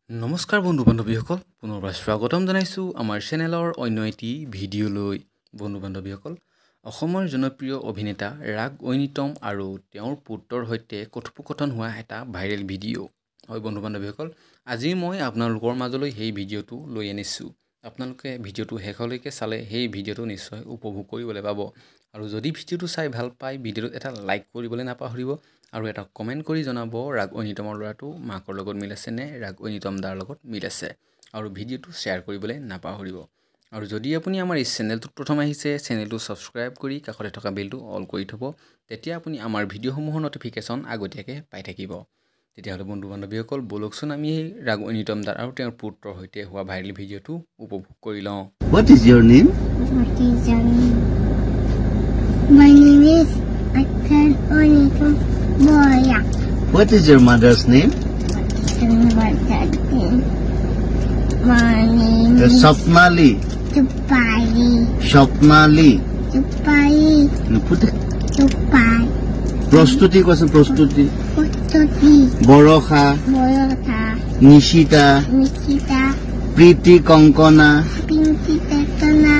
নমস্কাৰ বন্ধু বান্ধৱীসকল পুনৰবাৰ স্বাগতম জনাইছো আমাৰ চেনেলৰ অন্য এটি ভিডিঅ'লৈ বন্ধু বান্ধৱীসকল অসমৰ জনপ্ৰিয় অভিনেতা ৰাগ ঐনিতম আৰু তেওঁৰ পুত্ৰৰ সৈতে কথোপকথন হোৱা এটা ভাইৰেল ভিডিঅ' হয় বন্ধু বান্ধৱীসকল আজি মই আপোনালোকৰ মাজলৈ সেই ভিডিঅ'টো লৈ আনিছো আপোনালোকে ভিডিঅ'টো শেষলৈকে চালে সেই ভিডিঅ'টো নিশ্চয় উপভোগ কৰিবলৈ পাব আৰু যদি ভিডিঅ'টো চাই ভাল পায় ভিডিঅ'টোত এটা লাইক কৰিবলৈ নাপাহৰিব আৰু এটা কমেন্ট কৰি জনাব ৰাগ ঐনিতমৰ ল'ৰাটো মাকৰ লগত মিল আছে নে ৰাগ ঐনিতম দাৰ লগত মিল আছে আৰু ভিডিঅ'টো শেয়াৰ কৰিবলৈ নাপাহৰিব আৰু যদি আপুনি আমাৰ এই চেনেলটো প্ৰথম আহিছে চেনেলটো সাবস্ক্ৰাইব কৰি কাষতে থকা বেলটো অল কৰি থব তেতিয়া আপুনি আমাৰ ভিডিঅ'সমূহৰ নটিফিকেশন আগতীয়াকৈ পাই থাকিব তেতিয়াহ'লে বন্ধু বান্ধৱীসকল বলকচোন আমি এই ৰাগ ঐনিতম দাৰ আৰু তেওঁৰ পুত্ৰৰ সৈতে হোৱা ভাইৰেল ভিডিঅ'টো উপভোগ কৰি লওঁ What is your name? What is your name? My name is Akhan Onitum Boya. What is your mother's name? My name is Swapnali. Tupai. Swapnali. Tupai. Put it. Tupai. Prostuti question prostuti. Putoti. Borokha. Boyota. Nishita. Nikita. Priti Konkona. Pinky Tetona.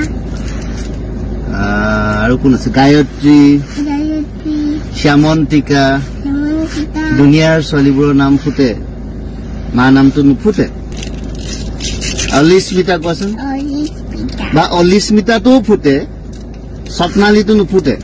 আৰু কোন আছে Gayatri Gayatri. Shyamantika Samonkita. দুনিয়াৰ ছোৱালীবোৰৰ নাম ফুটে মা নামটো নুফুটে অলিস্মিতা কোৱাচোন Olispita. বা অলিস্মিতাটোও ফুটে স্বপ্নালীটো নুফুটে